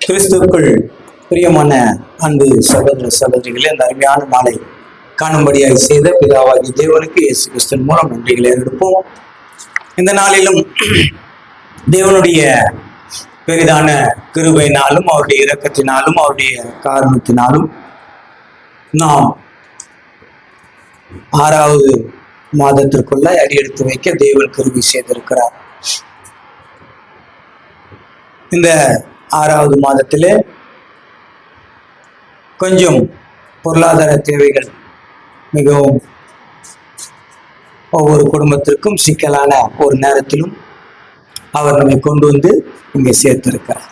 கிறிஸ்துவுக்குள் பிரியமான அன்பு சகோதர சகோதரிகளே, அந்த அருமையான நாளை காணும்படியாக செய்த பிதாவாகிய தேவனுக்கு இயேசு கிறிஸ்துவின் மூலம் நன்றிகளை எடுப்போம். இந்த நாளிலும் தேவனுடைய பெரிதான கிருபையினாலும் அவருடைய இரக்கத்தினாலும் அவருடைய காரணத்தினாலும் நாம் 6வது மாதத்திற்குள்ள அடியெடுத்து வைக்க தேவன் கிருபை செய்திருக்கிறார். இந்த 6வது மாதத்திலே கொஞ்சம் பொருளாதார தேவைகள் மிகவும் ஒவ்வொரு குடும்பத்திற்கும் சிக்கலான ஒரு நேரத்திலும் அவர் நம்மை கொண்டு வந்து இங்கே சேர்த்திருக்கிறார்.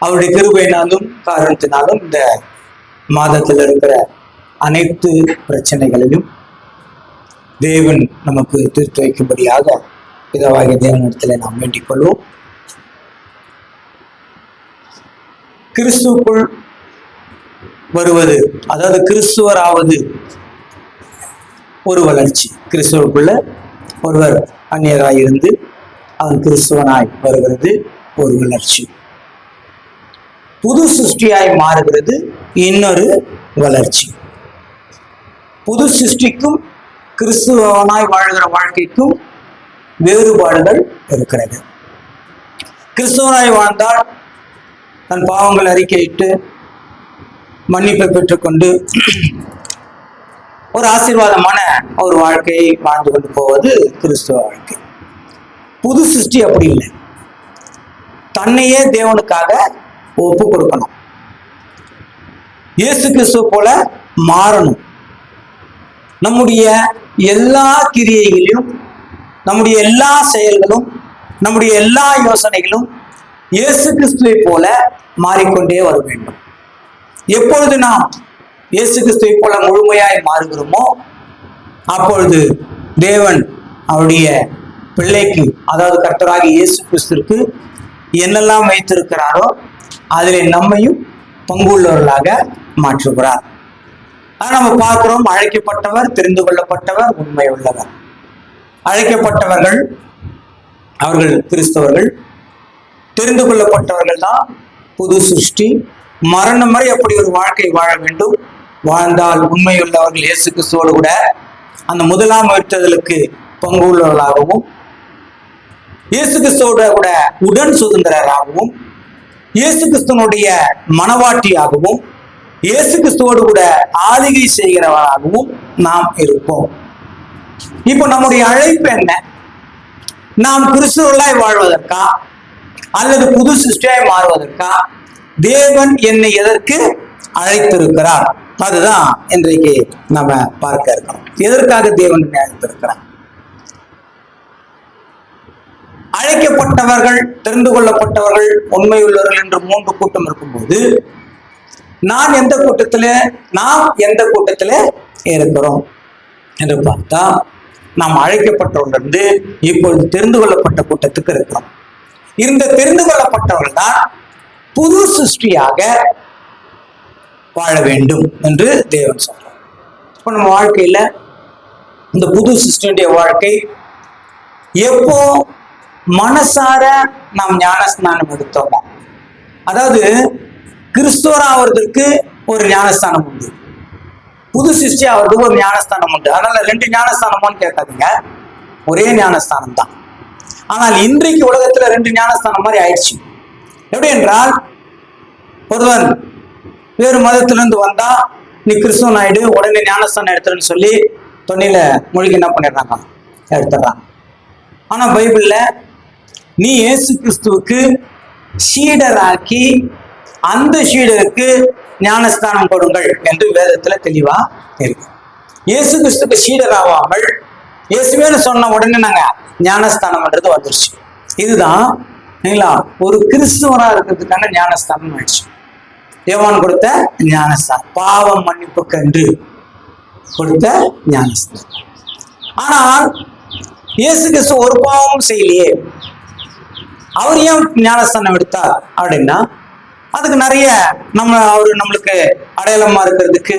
அவருடைய கிருபையினாலும் காரணத்தினாலும் இந்த மாதத்தில் இருக்கிற அனைத்து பிரச்சனைகளையும் தேவன் நமக்கு தீர்த்து வைக்கும்படியாக பிதாவாகிய தேவனிடத்தில் நாம் வேண்டிக் கொள்வோம். கிறிஸ்துவுக்குள் வருவது, அதாவது கிறிஸ்துவராவது ஒரு வளர்ச்சி. கிறிஸ்துவுக்குள்ள ஒருவர் அந்நியராயிருந்து அவன் கிறிஸ்துவனாய் வருகிறது ஒரு வளர்ச்சி. புது சிருஷ்டியாய் மாறுகிறது இன்னொரு வளர்ச்சி. புது சிருஷ்டிக்கும் கிறிஸ்துவனாய் வாழ்கிற வாழ்க்கைக்கும் வேறுபாடுகள் இருக்கிறது. கிறிஸ்துவனாய் வாழ்ந்தால் தன் பாவங்கள் அறிக்கையிட்டு மன்னிப்பை பெற்றுக்கொண்டு ஒரு ஆசீர்வாதமான ஒரு வாழ்க்கையை வாழ்ந்து கொண்டு போவது கிறிஸ்துவ வாழ்க்கை. புது சிருஷ்டி அப்படி இல்லை. தன்னையே தேவனுக்காக ஒப்பு கொடுக்கணும். இயேசு கிறிஸ்துவ போல மாறணும். நம்முடைய எல்லா கிரியைகளிலும், நம்முடைய எல்லா செயல்களும், நம்முடைய எல்லா யோசனைகளும் இயேசு கிறிஸ்துவை போல மாறிக்கொண்டே வர வேண்டும். எப்பொழுது நாம் இயேசு கிறிஸ்துவை போல முழுமையாய் மாறுகிறோமோ அப்பொழுது தேவன் அவருடைய பிள்ளைக்கு, அதாவது கர்த்தராகிய இயேசு கிறிஸ்துவுக்கு என்னெல்லாம் வைத்திருக்கிறாரோ அதிலே நம்மையும் பங்குள்ளவர்களாக மாற்றுகிறார். அதை நம்ம பார்க்கிறோம். அழைக்கப்பட்டவர், தெரிந்து கொள்ளப்பட்டவர், உண்மை உள்ளவர். அழைக்கப்பட்டவர்கள் அவர்கள் கிறிஸ்தவர்கள், தெரிந்து கொள்ளப்பட்டவர்கள் தான் புது சிருஷ்டி. மரணம் வரை அப்படி ஒரு வாழ்க்கை வாழ வேண்டும். வாழ்ந்தால் உண்மையுள்ளவர்கள் இயேசு கிறிஸ்துவோடு கூட அந்த முதலாம் உயிர்த்தெழுதலுக்கு பங்கு உள்ளவர்களாகவும், இயேசு கிறிஸ்துவோட கூட உடன் சுதந்திரராகவும், இயேசு கிறிஸ்துவனுடைய மனவாட்டியாகவும், இயேசு கிறிஸ்துவோடு கூட ஆளுகை செய்கிறவராகவும் நாம் இருப்போம். இப்போ நம்முடைய அழைப்பு என்ன? நாம் கிறிஸ்துவர்களாய் வாழ்வதற்கா அல்லது புது சிருஷ்டியாய் மாறுவதற்கா தேவன் என்னை எதற்கு அழைத்திருக்கிறார்? அதுதான் இன்றைக்கு நம்ம பார்க்க இருக்கிறோம். எதற்காக தேவன் என்னை அழைத்திருக்கிறார்? அழைக்கப்பட்டவர்கள், தெரிந்து கொள்ளப்பட்டவர்கள், உண்மையுள்ளவர்கள் என்று 3 கூட்டம் இருக்கும்போது நாம் எந்த கூட்டத்திலே இருக்கிறோம் என்று பார்த்தா, நாம் அழைக்கப்பட்டவர்கள் இப்பொழுது தெரிந்து கொள்ளப்பட்ட கூட்டத்துக்கு இருக்கிறோம். இந்த தெரிந்து கொள்ளப்பட்டவர்கள் தான் புது சிருஷ்டியாக வாழ வேண்டும் என்று தேவன் சொல்றார். இப்போ நம்ம வாழ்க்கையில இந்த புது சிருஷ்டியுடைய வாழ்க்கை எப்போ மனசார நாம் ஞானஸ்நானம் எடுத்தோமோ, அதாவது கிறிஸ்துவராவதற்கு ஒரு ஞானஸ்தானம் உண்டு, புது சிருஷ்டி ஆவதுக்கு ஒரு ஞானஸ்தானம் உண்டு. அதனால 2 ஞானஸ்தானமான்னு கேட்காதீங்க, ஒரே ஞானஸ்தானம் தான். ஆனால் இன்றைக்கு உலகத்துல 2 ஞானஸ்தானம் மாதிரி ஆயிடுச்சு. எப்படி என்றால், ஒருவன் வேறு மதத்திலிருந்து வந்தா நீ கிறிஸ்துவன் ஆயிடு, உடனே ஞானஸ்தானம் எடுத்துருன்னு சொல்லி தொன்னில மொழிக்கு என்ன பண்ணிடுறாங்க, எடுத்துடுறாங்க. ஆனா பைபிள்ல நீ இயேசு கிறிஸ்துவுக்கு சீடராக்கி அந்த சீடருக்கு ஞானஸ்தானம் கொடுங்கள் என்று வேதத்துல தெளிவா இருக்கு. இயேசு கிறிஸ்துக்கு சீடர் ஆகாமல் இயேசுவேன்னு சொன்ன உடனே நாங்க ஞானஸ்தானம்ன்றது வந்துருச்சு. இதுதான் ஒரு கிறிஸ்துவரா இருக்கிறதுக்கான ஞானஸ்தானம் ஆயிடுச்சு. தேவன் கொடுத்த ஞானஸ்தானம், பாவம் மன்னிப்புக்கு என்று கொடுத்த ஞானஸ்தானம். ஆனால் இயேசு கிறிஸ்து ஒரு பாவமும் செய்யலையே, அவர் ஏன் ஞானஸ்தானம் எடுத்தார் அப்படின்னா, அதுக்கு நிறைய அவரு நம்மளுக்கு அடையாளமா இருக்கிறதுக்கு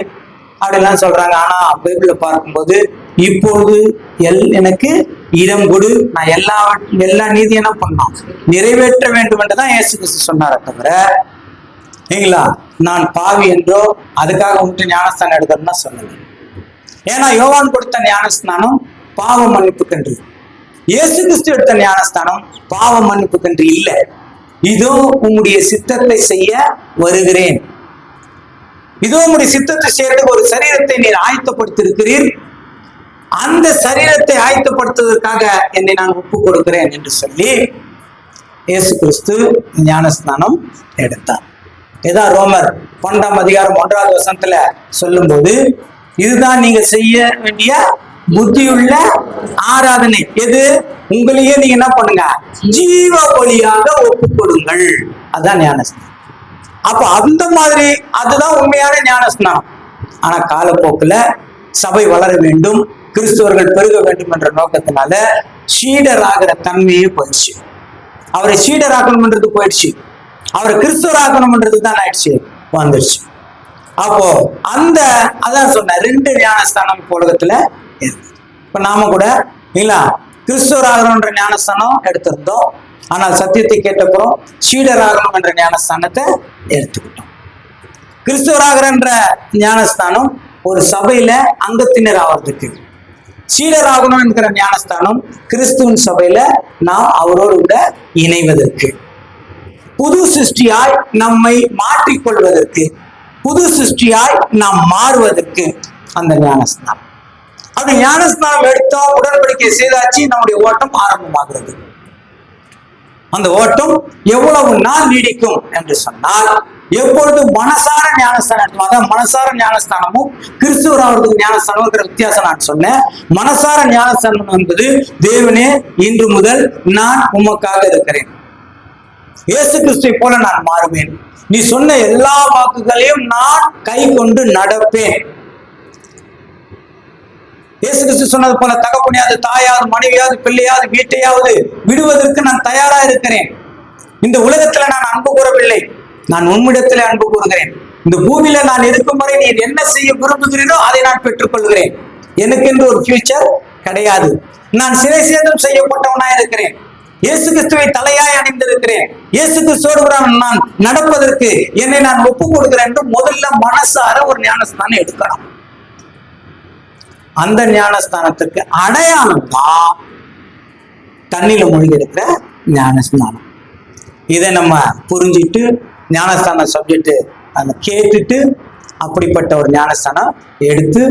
அப்படிலாம் சொல்றாங்க. ஆனா பைபிள்ல பார்க்கும்போது இப்பொழுது எனக்கு இடம் கொடு, நான் எல்லா நீதியும் என்ன பண்ணோம், நிறைவேற்ற வேண்டும் என்றுதான் இயேசு கிறிஸ்து சொன்னாரே தவிர சரிங்களா? நான் பாவி என்றோ அதுக்காக வந்துட்டு ஞானஸ்தானம் எடுக்கணும்னா சொல்லல. ஏன்னா யோவான் கொடுத்த ஞானஸ்தானம் பாவ மன்னிப்புக்கன்று, இயேசு கிறிஸ்து எடுத்த ஞானஸ்தானம் பாவ மன்னிப்புக்கன்று இல்லை. இதோ உம்முடைய சித்தத்தை செய்ய வருகிறேன், இதோ உம்முடைய சித்தத்தை செய்யறதுக்கு ஒரு சரீரத்தை நீர் ஆயத்தப்படுத்தியிருக்கிறீர், அந்த சரீரத்தை ஆயத்தப்படுத்துவதற்காக என்னை நான் ஒப்பு கொடுக்கிறேன் என்று சொல்லி இயேசு கிறிஸ்து ஞானஸ்நானம் எடுத்தார். ஏதா ரோமர் 12 அதிகாரம் 1வது வசனத்துல சொல்லும் போது, இதுதான் நீங்க செய்ய வேண்டிய புத்தியுள்ள ஆராதனை. எது? உங்களையே நீங்க என்ன பண்ணுங்க, ஜீவ பலியாக ஒப்பு கொடுங்கள். அதான் ஞானஸ்நானம். அப்ப அந்த மாதிரி அதுதான் உண்மையான ஞானஸ்நானம். ஆனா காலப்போக்குல சபை வளர வேண்டும், கிறிஸ்தவர்கள் பெருக வேண்டும் என்ற நோக்கத்தினால சீடராகிற தன்மையே போயிடுச்சு. அவரை சீடராக்கணும்ன்றது போயிடுச்சு, அவரை கிறிஸ்தவராக்கணும்ன்றது தான் ஆயிடுச்சு, வந்துருச்சு. அப்போ அதான் சொன்ன 2 ஞானஸ்தானம் உலகத்துல இருக்கு. இப்ப நாம கூட இல்ல கிறிஸ்தவராகணும்ன்ற ஞானஸ்தானம் எடுத்திருந்தோம், ஆனால் சத்தியத்தை கேட்டப்புறம் சீடராகணும் என்ற ஞானஸ்தானத்தை எடுத்துக்கிட்டோம். கிறிஸ்தவராகன்ற ஞானஸ்தானம் ஒரு சபையில அங்கத்தினர் ஆவறதுக்கு, சீடராகணும் என்கிற ஞானஸ்தானம் கிறிஸ்துவின் சபையில நாம் அவரோடு கூட இணைவதற்கு, புது சிருஷ்டியாய் நம்மை மாற்றிக்கொள்வதற்கு, புது சிருஷ்டியாய் நாம் மாறுவதற்கு அந்த ஞானஸ்தானம். அந்த ஞானஸ்தானம் எடுத்தோம், உடன்படிக்கை செய்தாச்சு, நம்முடைய ஓட்டம் ஆரம்பமாகிறது. அந்த ஓட்டம் எவ்வளவு நாள் நீடிக்கும் என்று சொன்னால், எப்பொழுது மனசார ஞானஸ்தானம் எடுத்துவாங்க. மனசார ஞானஸ்தானமும் கிறிஸ்துவராவதுக்கு ஞானஸ்தானம் வித்தியாசம் நான் சொன்னேன். மனசார ஞானஸ்தானம் என்பது, தேவனே இன்று முதல் நான் உமக்காக இருக்கிறேன், இயேசு கிறிஸ்துவை போல நான் மாறுவேன், நீ சொன்ன எல்லா வாக்குகளையும் நான் கை கொண்டு நடப்பேன். இயேசு கிறிஸ்து சொன்னது போல, தகப்பனையாவது தாயாவது மனைவியாவது பிள்ளையாவது வீட்டையாவது விடுவதற்கு நான் தயாரா இருக்கிறேன். இந்த உலகத்துல நான் அன்பு கூறவில்லை, நான் உம்மிடத்துல அன்பு கூறுகிறேன். இந்த பூமியில நான் இருக்கும் வரை நீ என்ன செய்ய விரும்புகிறீரோ அதை நான் பெற்றுக்கொள்கிறேன். எனக்கு என்று ஒரு ஃபியூச்சர் கிடையாது. நான் சிறை சேதம் செய்யப்பட்டவனா இருக்கிறேன். இயேசு கிறிஸ்துவை தலையாய் அணிந்திருக்கிறேன். இயேசு கிறிஸ்துவோடு நான் நடப்பதற்கு என்னை நான் ஒப்பு கொடுக்கிறேன் என்று முதல்ல மனசார ஒரு ஞானஸ்தானம் எடுக்கணும். அந்த ஞானஸ்தானத்துக்கு அடையாளம் தான் தண்ணியில மூழ்கி இருக்கிற ஞானஸ்தானம். இதை நம்ம புரிஞ்சிட்டு ஞானஸ்தான சப்ஜெக்ட் அந்த கேட்டுட்டு அப்படிப்பட்ட ஒரு ஞானஸ்தானம் எடுத்து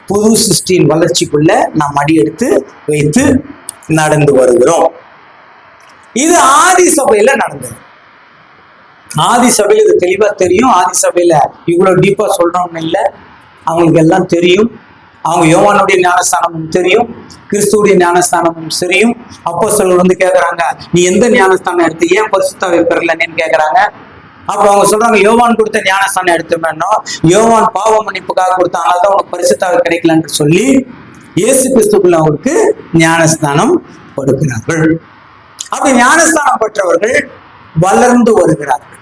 புது சிருஷ்டியின் வளர்ச்சிக்குள்ள நாம் அடி எடுத்து வைத்து நடந்து வருகிறோம். இது ஆதி சபையில நடந்தது. ஆதி சபையில இது தெளிவா தெரியும். ஆதி சபையில இவ்வளவு டீப்பா சொல்றோம்னு இல்லை, அவங்களுக்கு எல்லாம் தெரியும். அவங்க யோவானுடைய ஞானஸ்தானமும் தெரியும், கிறிஸ்துவுடைய ஞானஸ்தானமும் தெரியும். அப்போஸ்தலர்கள் வந்து கேட்கறாங்க, நீ எந்த ஞானஸ்தானம் எடுத்து, ஏன் பரிசுத்தாவியை பெறலன்னு கேட்கறாங்க. அப்ப அவங்க சொல்றாங்க, யோவான் கொடுத்த ஞானஸ்தானம் எடுத்தோம்னா, யோவான் பாவ மன்னிப்புக்காக கொடுத்த, அதனால்தான் உனக்கு பரிசுத்தாவி கிடைக்கலன்னு சொல்லி இயேசு கிறிஸ்துக்குள்ள அவருக்கு ஞானஸ்தானம் கொடுக்கிறார்கள். அப்படி ஞானஸ்தானம் பெற்றவர்கள் வளர்ந்து வருகிறார்கள்.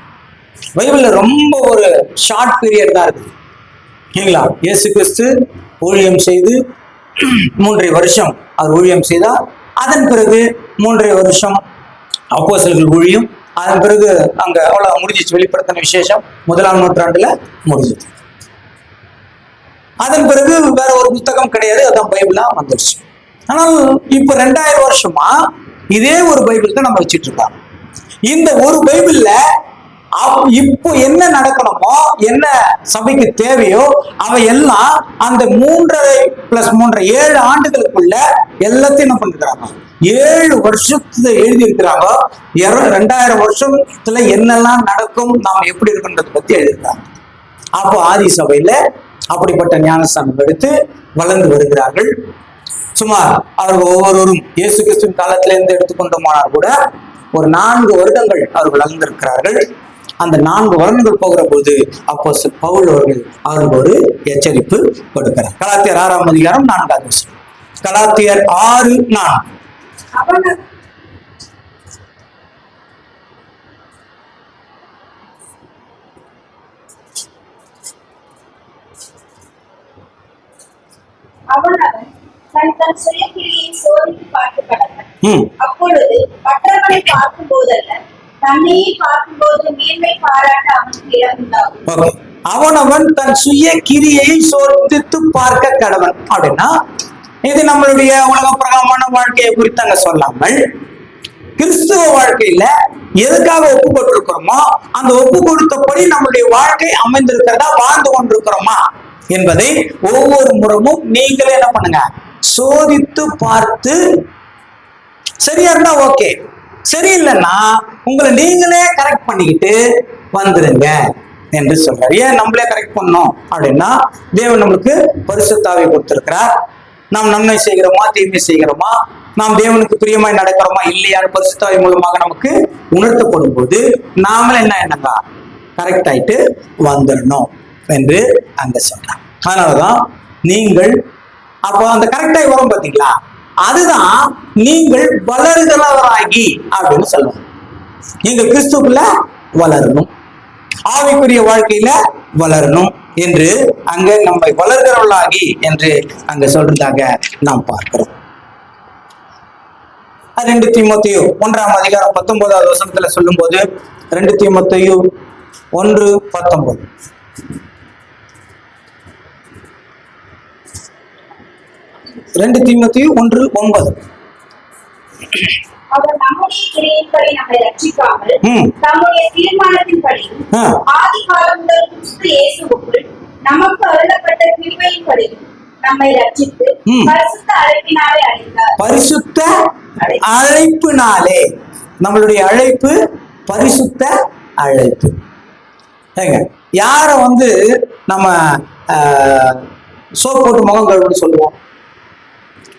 பைபிள்ல ரொம்ப ஒரு ஷார்ட் பீரியட் தான் இருக்குது, சரிங்களா? இயேசு கிறிஸ்து ஊழியம் செய்து 3.5 வருஷம் அவர் ஊழியம் செய்தார். அதன் பிறகு 3.5 வருஷம் அப்போஸ்தலர்கள் ஊழியம். அதன் பிறகு அங்க அவ்வளவு முடிஞ்சிச்சு. வெளிப்படுத்தின விசேஷம் 1ஆம் நூற்றாண்டுல முடிஞ்சது. அதன் பிறகு வேற ஒரு புத்தகம் கிடையாது, அதான் பைபிளா வந்துருச்சு. ஆனால் இப்ப 2000 வருஷமா இதே ஒரு பைபிள் தான் நம்ம வச்சுட்டு இருக்கோம். இந்த ஒரு பைபிள்ல இப்போ என்ன நடக்கணுமோ, என்ன சபைக்கு தேவையோ அவை எல்லாம் அந்த 3.5 + 3 7 ஆண்டுகளுக்குள்ள எல்லாத்தையும் என்ன பண்ணிருக்கிறாங்க, 7 வருஷத்துல எழுதி இருக்கிறாங்க. 2000 வருஷத்துல என்னெல்லாம் நடக்கும், நாம் எப்படி இருக்குன்றதை பத்தி எழுதியிருக்காங்க. அப்போ ஆதி சபையில அப்படிப்பட்ட ஞானஸ்தானம் எடுத்து வளர்ந்து வருகிறார்கள். சுமார் அவர்கள் ஒவ்வொருவரும் இயேசு கிறிஸ்துவின் காலத்துல இருந்து எடுத்துக்கொண்டோமானால் கூட ஒரு 4 வருடங்கள் அவர்கள் வளர்ந்திருக்கிறார்கள். அந்த 4 வருடங்கள் போகிற போது அப்போஸ்தலர் பவுல் அவர்களுக்கு ஒரு எச்சரிப்பு கொடுக்கிறார். கலாத்தியர் 6ஆம் அதிகாரம் 4வது வசனம். கலாத்தியர் 6:4. தன் சுயக்கிரியை சோதித்து பார்க்க கடவன். அப்பொழுது மற்றவனை பார்க்கும் போதல்ல, தன்னையே பார்க்கும்போது மேன்மை பாராட்ட அவனுக்கு இடம் உண்டாகும். ஓகே, அவனவன் தன் சுய கிரியை சோதித்து பார்க்க கடவன் அப்படின்னா, இது நம்மளுடைய உலக பிரகாரமான வாழ்க்கையை குறித்து அங்க சொல்லாமல் கிறிஸ்துவ வாழ்க்கையில எதுக்காக ஒப்பு கொண்டிருக்கிறோமோ அந்த ஒப்பு கொடுத்தபடி நம்மளுடைய வாழ்க்கை அமைந்திருக்கிறதா, வாழ்ந்து கொண்டிருக்கிறோமா என்பதை ஒவ்வொரு முறமும் நீங்களே என்ன பண்ணுங்க, சோதித்து பார்த்து சரியா இருந்தா ஓகே, சரியில்லைன்னா உங்களை நீங்களே கரெக்ட் பண்ணிக்கிட்டு வந்துருங்க என்று சொல்றாரு. ஏன் நம்மளே கரெக்ட் பண்ணோம் அப்படின்னா, தேவன் நம்மளுக்கு பரிசுத்தாவை கொடுத்திருக்கிறார். நாம் நன்மை செய்கிறோமா தீமை செய்கிறோமா, நாம் தேவனுக்கு பிரியமாய் நடக்கிறோமா இல்லையான்னு பரிசுத்தாவை மூலமாக நமக்கு உணர்த்தப்படும் போது நாமளே என்னங்க கரெக்ட் ஆயிட்டு வந்துடணும் என்று அங்க சொல்றாங்க. அதனாலதான் நீங்கள் அப்போ அந்த கரெக்டாய் வரும் பாத்தீங்களா, அதுதான் நீங்கள் வளருகிறவராகி அப்படின்னு சொல்லுவாங்க. நீங்க கிறிஸ்துக்குள்ள வளரணும், ஆவிக்குரிய வாழ்க்கையில வளரணும் என்று அங்க நம்மை வளர்கிறவர்களாகி என்று அங்க சொல்றதாக நாம் பார்க்கிறோம். 2 தீமோத்தேயு 1:19 சொல்லும் போது 2 தீமோத்தேயு 1:19 2 தீமோத்தேயு 1:9 அவர் நம்முடைய கிரியையின்படி நம்மை ரட்சிக்காமல் தம்முடைய தீர்மானத்தின்படி ஆதி காலம் முதல் கிறிஸ்து இயேசுவுக்குள் நமக்கு அருளப்பட்ட கிருபையின்படி நம்மை ரட்சித்து பரிசுத்த அழைப்பினாலே அழைத்தார். பரிசுத்த அழைப்பினாலே, நம்மளுடைய அழைப்பு பரிசுத்த அழைப்பு. யார நம்ம சோப் போட்டு முகம் கழுவுன்னு சொல்லுவோம்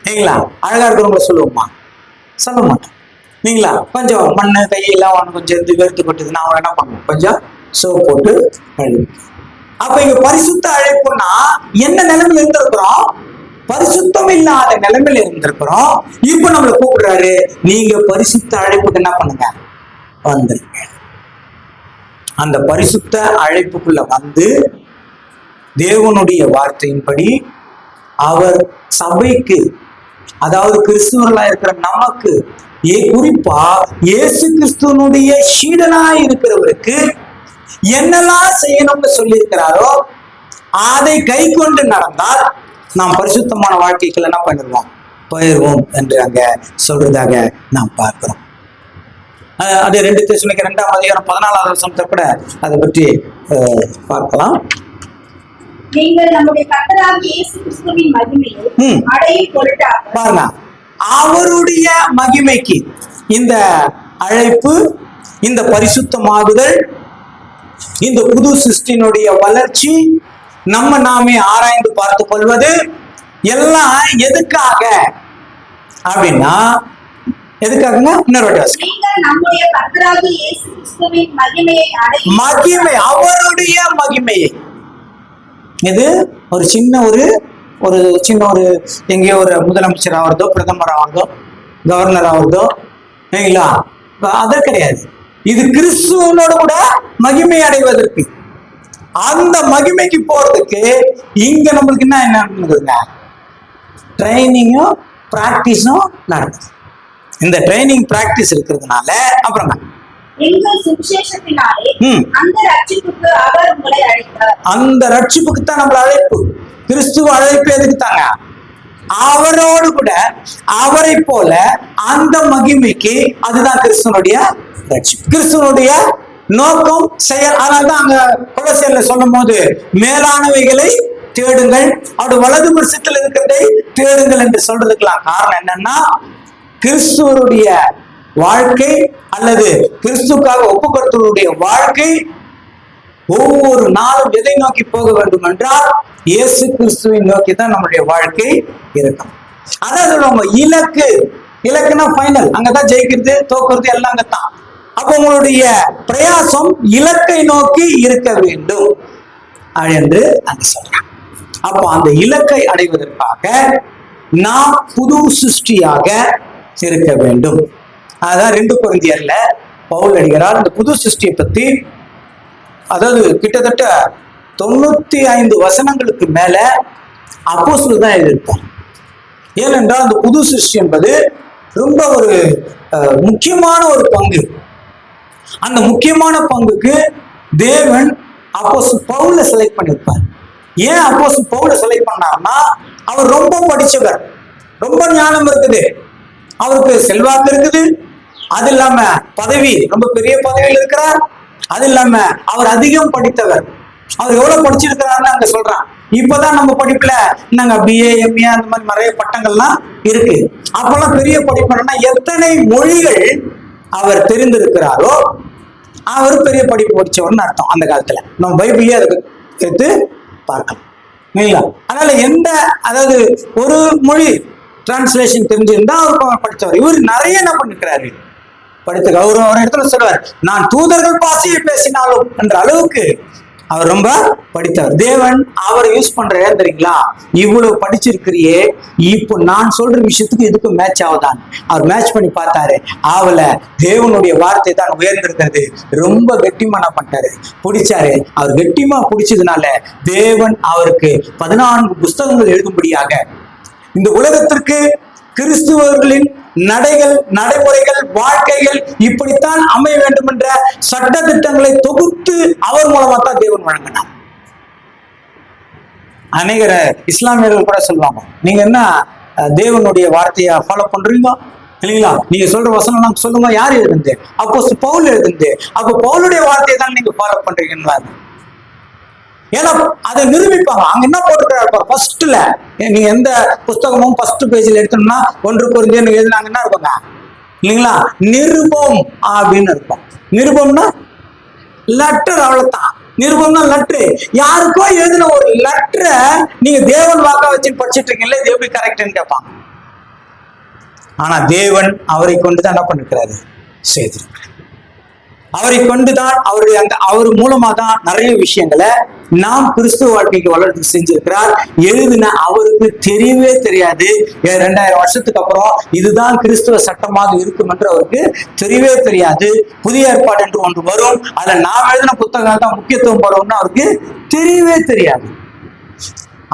இல்லைங்களா? அழகா இருக்கிறவங்கள சொல்லுவோமா? சொல்ல மாட்டோம் இல்லைங்களா? கொஞ்சம் மண்ணு கையெல்லாம் கொஞ்சம் வெறுத்து கொட்டுதுன்னா அவங்க என்ன பண்ணுவோம், கொஞ்சம் சோப் போட்டு கழுவு. அப்ப இங்க பரிசுத்த அழைப்புன்னா என்ன நிலைமையில இருந்திருக்கிறோம்? பரிசுத்தம் இல்லாத நிலைமையில இருந்திருக்கிறோம். இப்ப நம்மளை கூப்பிடுறாரு, நீங்க பரிசுத்த அழைப்புக்கு என்ன பண்ணுங்க, வந்துருங்க. அந்த பரிசுத்த அழைப்புக்குள்ள வந்து தேவனுடைய வார்த்தையின்படி அவர் சபைக்கு, அதாவது கிறிஸ்துவர்களா இருக்கிற நமக்கு, குறிப்பா இயேசு கிறிஸ்துவனுடைய சீடனாய் இருக்கிறவருக்கு என்னெல்லாம் செய்யணும்னு சொல்லி இருக்கிறாரோ அதை கை கொண்டு நடந்தால் நாம் பரிசுத்தமான வாழ்க்கைக்குள்ள என்ன பண்ணிடுவோம், போயிடுவோம் என்று அங்க சொல்றதாக நாம் பார்க்கிறோம். அது 2 தெசலோனிக்கர் 2:14 கூட அதை பற்றி பார்க்கலாம். நீங்கள் நம்முடைய கர்த்தராகிய இயேசு கிறிஸ்துவின் மகிமையை அடையும் பொருட்டாக பாருங்க, அவருடைய மகிமைக்கு இந்த அழைப்பு, இந்த பரிசுத்தமாகுதல், இந்த புது சிருஷ்டியினுடைய வளர்ச்சி, நம்ம நாமே ஆராய்ந்து பார்த்து கொள்வது எல்லாம் எதுக்காக அப்படின்னா, எதுக்காகங்க? நீங்கள் நம்முடைய கர்த்தராகிய இயேசு கிறிஸ்துவின் மகிமையை அடையும் மகிமை, அவருடைய மகிமையை. இது ஒரு சின்ன எங்கேயோ ஒரு முதலமைச்சர் ஆகிறதோ, பிரதமர் ஆகிறதோ, கவர்னர் ஆகிறதோ இல்லைங்களா, அது கிடையாது. இது கிறிஸ்துவனோட கூட மகிமை அடைவதற்கு, அந்த மகிமைக்கு போறதுக்கு இங்க நம்மளுக்கு என்ன நடக்குதுங்க, ட்ரைனிங்கும் பிராக்டிஸும் நடக்குது. இந்த ட்ரைனிங் பிராக்டிஸ் இருக்கிறதுனால அப்புறம் எங்கள் சுவிசேஷத்தினாலே அந்த ரட்சிப்புக்கு அவர் உங்களை அழைத்தார். அந்த ரட்சிப்புக்கு தான் நம்மள அழைப்பு. கிறிஸ்துவ அழைப்பு எதுக்கு தாங்க? அவரோடு கூட அவரை போல அந்த மகிமைக்கு, அதுதான் கிறிஸ்துவனுடைய ரட்சிப்பு, கிறிஸ்துவனுடைய நோக்கம், செயல். அதனால்தான் அங்க கொலோசியர்ல சொல்லும் போது மேலானவைகளை தேடுங்கள், அவருடைய வலது பட்சத்தில் இருக்கிறதை தேடுங்கள் என்று சொல்றதுக்கெல்லாம் காரணம் என்னன்னா, கிறிஸ்துவனுடைய வாழ்க்கை அல்லது கிறிஸ்துக்காக ஒப்புக்கொடுத்தவருடைய வாழ்க்கை ஒவ்வொரு நாளும் எதை நோக்கி போக வேண்டும் என்றால் இயேசு கிறிஸ்துவின் நோக்கி தான் நம்முடைய வாழ்க்கை இருக்கும். அதாவது நம்ம இலக்குனா ஃபைனல், அங்கதான் ஜெயிக்கிறது தோக்குறது எல்லாம் அங்கத்தான். அப்ப உங்களுடைய பிரயாசம் இலக்கை நோக்கி இருக்க வேண்டும் என்று அங்க சொல்றாங்க. அப்போ அந்த இலக்கை அடைவதற்காக நாம் புது சிருஷ்டியாக இருக்க வேண்டும். அதான் 2 கொரிந்தியர்ல பவுல் அடிக்கிறார் இந்த புது சிருஷ்டியை பத்தி. அதாவது கிட்டத்தட்ட 95 வசனங்களுக்கு மேல அப்போஸ்தலர் தான் எழுதியிருப்பார். ஏனென்றால் அந்த புது சிருஷ்டி என்பது ரொம்ப ஒரு முக்கியமான ஒரு பங்கு. அந்த முக்கியமான பங்குக்கு தேவன் அப்போஸ்தலன் பவுலை செலக்ட் பண்ணியிருப்பார். ஏன் அப்போஸ்தலன் பவுலை செலக்ட் பண்ணார்னா, அவர் ரொம்ப படிச்சவர், ரொம்ப ஞானம் இருக்குது, அவருக்கு செல்வாக்கு இருக்குது, அது இல்லாம பதவி, ரொம்ப பெரிய பதவியில் இருக்கிறார், அது இல்லாம அவர் அதிகம் படித்தவர். அவர் எவ்வளவு படிச்சிருக்கிறாருன்னு அங்க சொல்றான். இப்பதான் நம்ம படிப்புல நாங்க BA MA அந்த மாதிரி நிறைய பட்டங்கள்லாம் இருக்கு. அப்பெல்லாம் பெரிய படிப்புனா எத்தனை மொழிகள் அவர் தெரிந்திருக்கிறாரோ அவர் பெரிய படிப்பு படிச்சவர்னு அர்த்தம். அந்த காலத்துல நம்ம பைபிளே அதுக்கு எடுத்து பார்க்கலாம் இல்லைங்களா? அதனால அதாவது ஒரு மொழி டிரான்ஸ்லேஷன் தெரிஞ்சிருந்தா அவர் படித்தவர். இவர் நிறைய என்ன பண்ணிருக்கிறாரு, படித்த ஒரு இடத்துல சொல்றாரு, நான் தூதர்கள் பாஷையை பேசினாலும் என்ற அளவுக்கு அவர் ரொம்ப படித்தவர். தேவன் அவரை யூஸ் பண்ற தெரியுங்களா, இவ்வளவு படிச்சிருக்கிறியே, இப்போ நான் சொல்ற விஷயத்துக்கு இதுக்கு மேட்ச் ஆகுதான் அவர் மேட்ச் பண்ணி பார்த்தாரு. அவளை தேவனுடைய வார்த்தை தான் உயர்ந்திருக்கிறது. ரொம்ப கெட்டிமா என்ன பண்ணிட்டாரு, பிடிச்சாரு. அவர் கெட்டிமா பிடிச்சதுனால தேவன் அவருக்கு 14 புஸ்தகங்கள் எழுதும்படியாக இந்த உலகத்திற்கு கிறிஸ்துவர்களின் நடைமுறைகள் வாழ்க்கைகள் இப்படித்தான் அமைய வேண்டும் என்ற சட்ட திட்டங்களை தொகுத்து அவர் மூலமா தான் தேவன் வழங்கினார். அநேகர இஸ்லாமியர்கள் கூட சொல்லுவாங்க, நீங்க என்ன தேவனுடைய வார்த்தையை ஃபாலோ பண்றீங்க இல்லைங்களா, நீங்க சொல்ற வசனம் நாங்க சொல்லுங்க, யார் எழுதுந்து, அப்போஸ்தலன் பவுல் எழுதுந்து, அப்போ பவுலுடைய வார்த்தையை தான் நீங்க ஃபாலோ பண்றீங்கன்னு. ஏன்னா அதை நிரூபிப்பாங்க. அங்க என்ன போட்டுக்கிறாரு ஃபர்ஸ்ட்ல, நீங்க எந்த புஸ்தகமும் ஃபர்ஸ்ட் பேஜ்ல எடுத்தோம்னா 1 கொரிந்தியர் எழுதினாங்க என்ன இருப்பாங்க இல்லைங்களா, நிருபம் அப்படின்னு இருக்கும். நிருபம்னா லெட்டர், அவ்வளவுதான். நிருபம்னா லெட்டர். யாருக்கோ எழுதின ஒரு லெட்டரை நீங்க தேவன் வாக்கா வச்சு படிச்சுட்டு இருக்கீங்களா, இது எப்படி கரெக்ட்னு கேட்பாங்க. ஆனா தேவன் அவரை கொண்டுதான் என்ன பண்ணிருக்கிறாரு, செய்திருக்கிறார். அவரை கொண்டுதான் அவர் மூலமா தான் நிறைய விஷயங்களை நாம் கிறிஸ்துவ வாழ்க்கைக்கு வளர்த்து செஞ்சிருக்கிறார். எழுதின அவருக்கு தெரியவே தெரியாது. 2000 வருஷத்துக்கு அப்புறம் இதுதான் கிறிஸ்துவ சட்டமாக இருக்கும் என்று அவருக்கு தெரியவே தெரியாது. புதிய ஏற்பாடு என்று ஒன்று வரும், அதுல நாம் எழுதின புத்தகங்கள் தான் முக்கியத்துவம் வரும்னு அவருக்கு தெரியவே தெரியாது.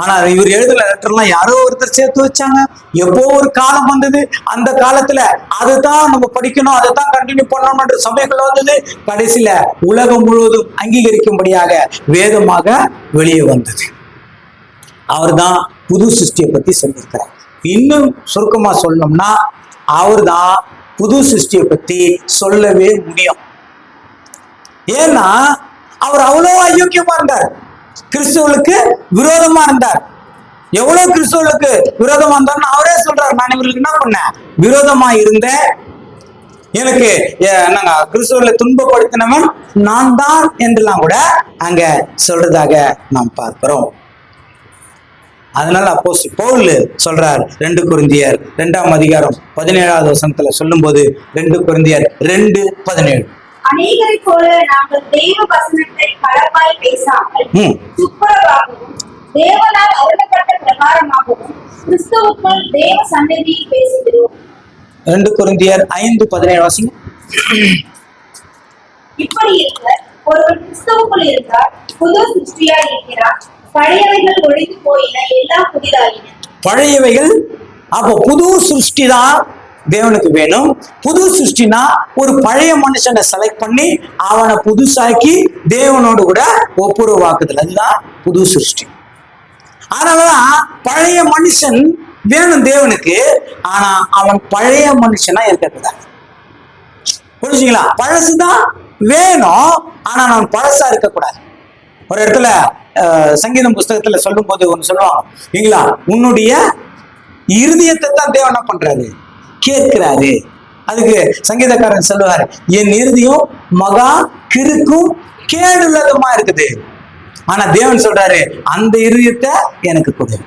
ஆனா இவர் எழுதுன லெட்டர்லாம் யாரோ ஒருத்தர் சேர்த்து வச்சாங்க. எப்போ ஒரு காலம் வந்தது, அந்த காலத்துல அதுதான் நம்ம படிக்கணும், அதை தான் கண்டினியூ பண்ணணும்ன்ற சமயங்கள் வந்தது. கடைசியில உலகம் முழுவதும் அங்கீகரிக்கும்படியாக வேதமாக வெளியே வந்தது. அவர் தான் புது சிருஷ்டியை பத்தி சொல்லியிருக்கிறார். இன்னும் சுருக்கமா சொல்லணும்னா அவர் தான் புது சிருஷ்டியை பத்தி சொல்லவே முடியும். ஏன்னா அவர் அவ்வளோ அயோக்கியமா இருந்தார், கிறிஸ்துவளுக்கு விரோதமா இருந்தார். எவ்வளவு கிறிஸ்துவளுக்கு விரோதமா இருந்தார்னு அவரே சொல்றாரு, நான் இவர்களுக்கு என்ன பண்ணேன், விரோதமா இருந்தேன், எனக்கு என்னங்க கிறிஸ்துவர்களை துன்பப்படுத்தினவன் நான் தான் என்றெல்லாம் கூட அங்க சொல்றதாக நாம் பார்க்கிறோம். அதனால அப்போஸ்தலன் பவுல் சொல்றார், 2 கொரிந்தியர் 2ஆம் அதிகாரம் 17வது வசனத்துல சொல்லும் போது, 2 கொரிந்தியர் 2:17, அநேகரை போல நாங்கள் தேவ வசனத்தை பலப்பாய் பேசாமல் துப்புரவாகவும் தேவனால் அருளப்பட்ட பிரகாரமாகவும் கிறிஸ்துவுக்குள் தேவ சந்நிதியில் பேசுகிறோம். 2 கொரிந்தியர் 5:17 வாசிங்க. இப்படி இருக்க ஒருவன் கிறிஸ்துவுக்குள் இருந்தால் புது சிருஷ்டியாய் இருக்கிறார், பழையவைகள் ஒழிந்து போயின, எல்லாம் புதிதாயின. பழையவைகள், அப்போ புது சிருஷ்டி தான் தேவனுக்கு வேணும். புது சிருஷ்டினா ஒரு பழைய மனுஷனை செலக்ட் பண்ணி அவனை புதுசாக்கி தேவனோடு கூட ஒப்புரவாக்குதல், அதுதான் புது சிருஷ்டி. அதனாலதான் பழைய மனுஷன் வேணும் தேவனுக்கு, ஆனா அவன் பழைய மனுஷனா இருக்கக்கூடாது. புரிஞ்சுங்களா? பழசுதான் வேணும், ஆனா நான் பழசா இருக்கக்கூடாது. ஒரு இடத்துல சங்கீதம் புஸ்தகத்துல சொல்லும் போது ஒண்ணு சொல்லுவாங்க இல்லைங்களா, உன்னுடைய இருதயத்தை தான் தேவன் என்ன பண்றாரு, கேட்கிறாரு. அதுக்கு சங்கீதக்காரன் சொல்லுவாரு, என் இருதயம் மகா கிறுக்கும் கேடுள்ளதுமா இருக்குது. ஆனா தேவன் சொல்றாரு, அந்த இருதயத்தை எனக்கு கொடு,